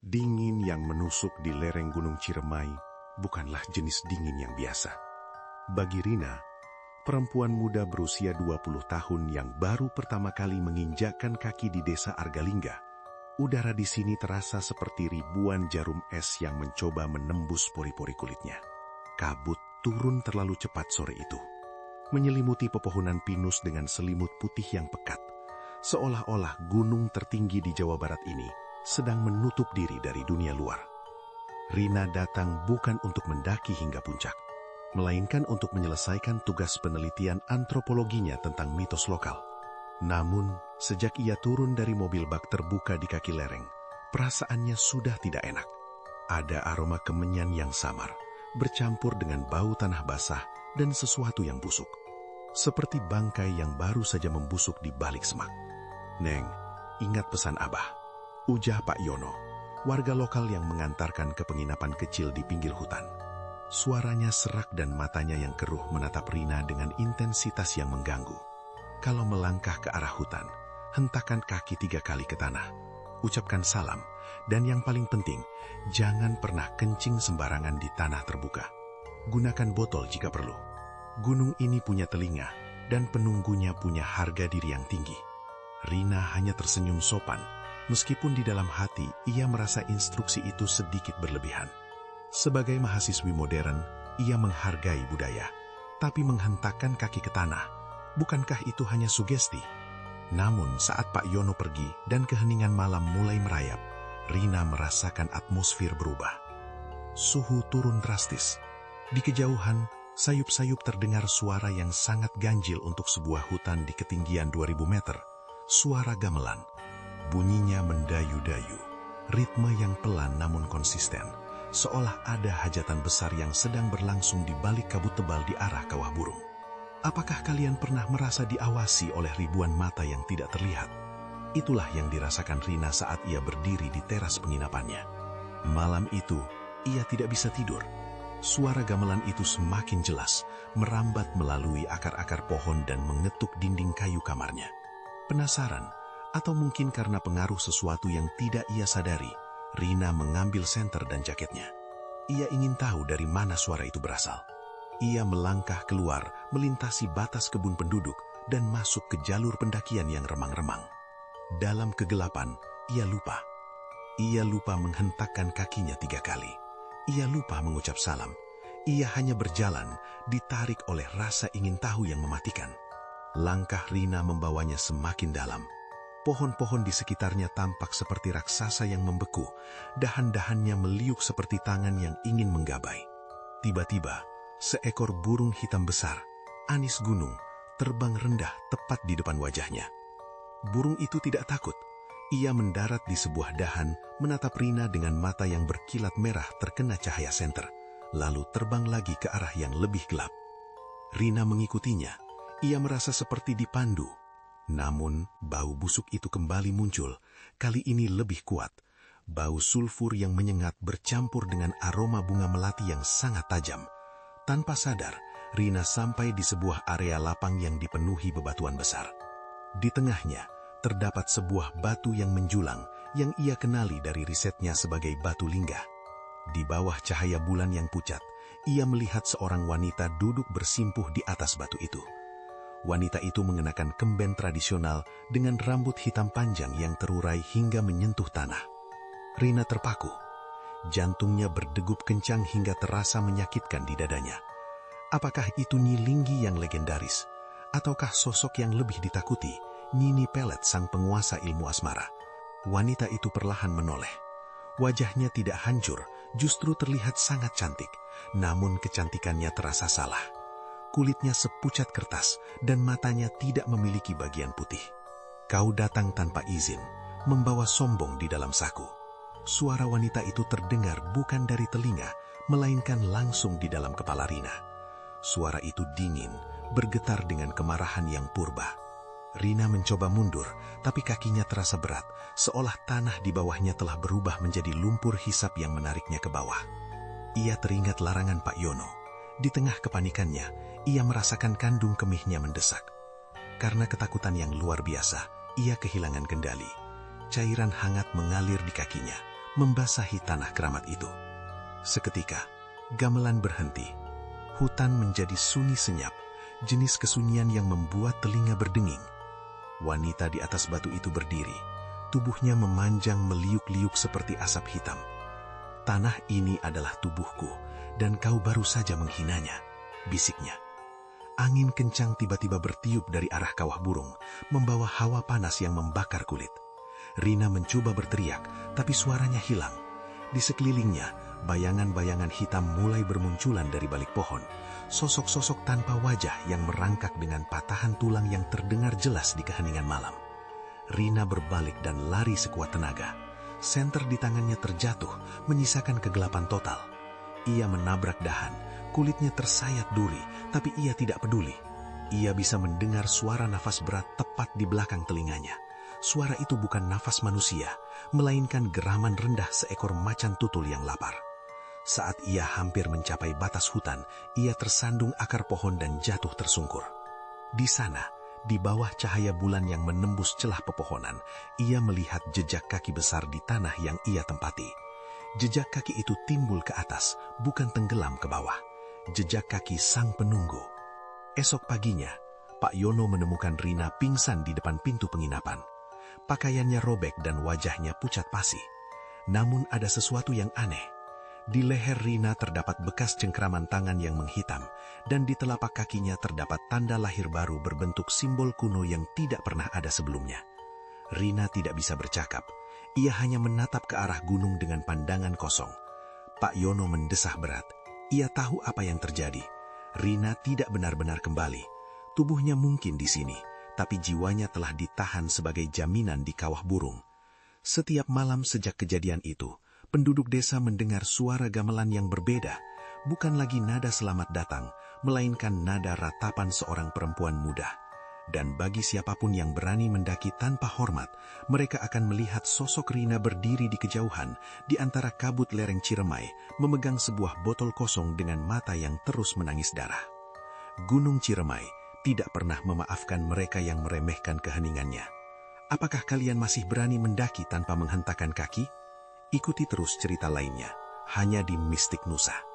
Dingin yang menusuk di lereng Gunung Ciremai bukanlah jenis dingin yang biasa. Bagi Rina, perempuan muda berusia 20 tahun yang baru pertama kali menginjakkan kaki di desa Argalingga, udara di sini terasa seperti ribuan jarum es yang mencoba menembus pori-pori kulitnya. Kabut turun terlalu cepat sore itu, menyelimuti pepohonan pinus dengan selimut putih yang pekat, seolah-olah gunung tertinggi di Jawa Barat ini sedang menutup diri dari dunia luar. Rina datang bukan untuk mendaki hingga puncak, melainkan untuk menyelesaikan tugas penelitian antropologinya tentang mitos lokal. Namun, sejak ia turun dari mobil bak terbuka di kaki lereng, perasaannya sudah tidak enak. Ada aroma kemenyan yang samar, bercampur dengan bau tanah basah dan sesuatu yang busuk, seperti bangkai yang baru saja membusuk di balik semak. "Neng, ingat pesan Abah," ujar Pak Yono, warga lokal yang mengantarkan ke penginapan kecil di pinggir hutan. Suaranya serak dan matanya yang keruh menatap Rina dengan intensitas yang mengganggu. "Kalau melangkah ke arah hutan, hentakkan kaki 3 kali ke tanah, ucapkan salam, dan yang paling penting, jangan pernah kencing sembarangan di tanah terbuka. Gunakan botol jika perlu. Gunung ini punya telinga, dan penunggunya punya harga diri yang tinggi." Rina hanya tersenyum sopan, meskipun di dalam hati ia merasa instruksi itu sedikit berlebihan. Sebagai mahasiswi modern, ia menghargai budaya, tapi menghentakkan kaki ke tanah, bukankah itu hanya sugesti? Namun saat Pak Yono pergi dan keheningan malam mulai merayap, Rina merasakan atmosfer berubah. Suhu turun drastis. Di kejauhan, sayup-sayup terdengar suara yang sangat ganjil untuk sebuah hutan di ketinggian 2000 meter. Suara gamelan. Bunyinya mendayu-dayu, ritme yang pelan namun konsisten, seolah ada hajatan besar yang sedang berlangsung di balik kabut tebal di arah kawah burung. Apakah kalian pernah merasa diawasi oleh ribuan mata yang tidak terlihat? Itulah yang dirasakan Rina saat ia berdiri di teras penginapannya. Malam itu, ia tidak bisa tidur. Suara gamelan itu semakin jelas, merambat melalui akar-akar pohon dan mengetuk dinding kayu kamarnya. Penasaran, atau mungkin karena pengaruh sesuatu yang tidak ia sadari, Rina mengambil senter dan jaketnya. Ia ingin tahu dari mana suara itu berasal. Ia melangkah keluar, melintasi batas kebun penduduk, dan masuk ke jalur pendakian yang remang-remang. Dalam kegelapan, ia lupa. Ia lupa menghentakkan kakinya 3 kali. Ia lupa mengucap salam. Ia hanya berjalan, ditarik oleh rasa ingin tahu yang mematikan. Langkah Rina membawanya semakin dalam. Pohon-pohon di sekitarnya tampak seperti raksasa yang membeku, dahan-dahannya meliuk seperti tangan yang ingin menggabai. Tiba-tiba, seekor burung hitam besar, anis gunung, terbang rendah tepat di depan wajahnya. Burung itu tidak takut. Ia mendarat di sebuah dahan, menatap Rina dengan mata yang berkilat merah terkena cahaya senter, lalu terbang lagi ke arah yang lebih gelap. Rina mengikutinya. Ia merasa seperti dipandu. Namun, bau busuk itu kembali muncul, kali ini lebih kuat. Bau sulfur yang menyengat bercampur dengan aroma bunga melati yang sangat tajam. Tanpa sadar, Rina sampai di sebuah area lapang yang dipenuhi bebatuan besar. Di tengahnya, terdapat sebuah batu yang menjulang, yang ia kenali dari risetnya sebagai batu lingga. Di bawah cahaya bulan yang pucat, ia melihat seorang wanita duduk bersimpuh di atas batu itu. Wanita itu mengenakan kemben tradisional dengan rambut hitam panjang yang terurai hingga menyentuh tanah. Rina terpaku. Jantungnya berdegup kencang hingga terasa menyakitkan di dadanya. Apakah itu Nyi Linggi yang legendaris? Ataukah sosok yang lebih ditakuti, Nyini Pelet sang penguasa ilmu asmara? Wanita itu perlahan menoleh. Wajahnya tidak hancur, justru terlihat sangat cantik. Namun kecantikannya terasa salah. Kulitnya sepucat kertas dan matanya tidak memiliki bagian putih. "Kau datang tanpa izin, membawa sombong di dalam saku." Suara wanita itu terdengar bukan dari telinga, melainkan langsung di dalam kepala Rina. Suara itu dingin, bergetar dengan kemarahan yang purba. Rina mencoba mundur, tapi kakinya terasa berat, seolah tanah di bawahnya telah berubah menjadi lumpur hisap yang menariknya ke bawah. Ia teringat larangan Pak Yono. Di tengah kepanikannya, ia merasakan kandung kemihnya mendesak. Karena ketakutan yang luar biasa, ia kehilangan kendali. Cairan hangat mengalir di kakinya, membasahi tanah keramat itu. Seketika, gamelan berhenti. Hutan menjadi sunyi senyap, jenis kesunyian yang membuat telinga berdenging. Wanita di atas batu itu berdiri, tubuhnya memanjang meliuk-liuk seperti asap hitam. "Tanah ini adalah tubuhku, dan kau baru saja menghinanya," bisiknya. Angin kencang tiba-tiba bertiup dari arah kawah burung, membawa hawa panas yang membakar kulit. Rina mencoba berteriak, tapi suaranya hilang. Di sekelilingnya, bayangan-bayangan hitam mulai bermunculan dari balik pohon. Sosok-sosok tanpa wajah yang merangkak dengan patahan tulang yang terdengar jelas di keheningan malam. Rina berbalik dan lari sekuat tenaga. Senter di tangannya terjatuh, menyisakan kegelapan total. Ia menabrak dahan, kulitnya tersayat duri, tapi ia tidak peduli. Ia bisa mendengar suara nafas berat tepat di belakang telinganya. Suara itu bukan nafas manusia, melainkan geraman rendah seekor macan tutul yang lapar. Saat ia hampir mencapai batas hutan, ia tersandung akar pohon dan jatuh tersungkur. Di sana, di bawah cahaya bulan yang menembus celah pepohonan, ia melihat jejak kaki besar di tanah yang ia tempati. Jejak kaki itu timbul ke atas, bukan tenggelam ke bawah. Jejak kaki sang penunggu. Esok paginya, Pak Yono menemukan Rina pingsan di depan pintu penginapan. Pakaiannya robek dan wajahnya pucat pasi. Namun ada sesuatu yang aneh. Di leher Rina terdapat bekas cengkraman tangan yang menghitam, dan di telapak kakinya terdapat tanda lahir baru berbentuk simbol kuno yang tidak pernah ada sebelumnya. Rina tidak bisa bercakap. Ia hanya menatap ke arah gunung dengan pandangan kosong. Pak Yono mendesah berat. Ia tahu apa yang terjadi. Rina tidak benar-benar kembali. Tubuhnya mungkin di sini, tapi jiwanya telah ditahan sebagai jaminan di kawah burung. Setiap malam sejak kejadian itu, penduduk desa mendengar suara gamelan yang berbeda, bukan lagi nada selamat datang, melainkan nada ratapan seorang perempuan muda. Dan bagi siapapun yang berani mendaki tanpa hormat, mereka akan melihat sosok Rina berdiri di kejauhan, di antara kabut lereng Ciremai, memegang sebuah botol kosong dengan mata yang terus menangis darah. Gunung Ciremai tidak pernah memaafkan mereka yang meremehkan keheningannya. Apakah kalian masih berani mendaki tanpa menghentakkan kaki? Ikuti terus cerita lainnya, hanya di Mistik Nusa.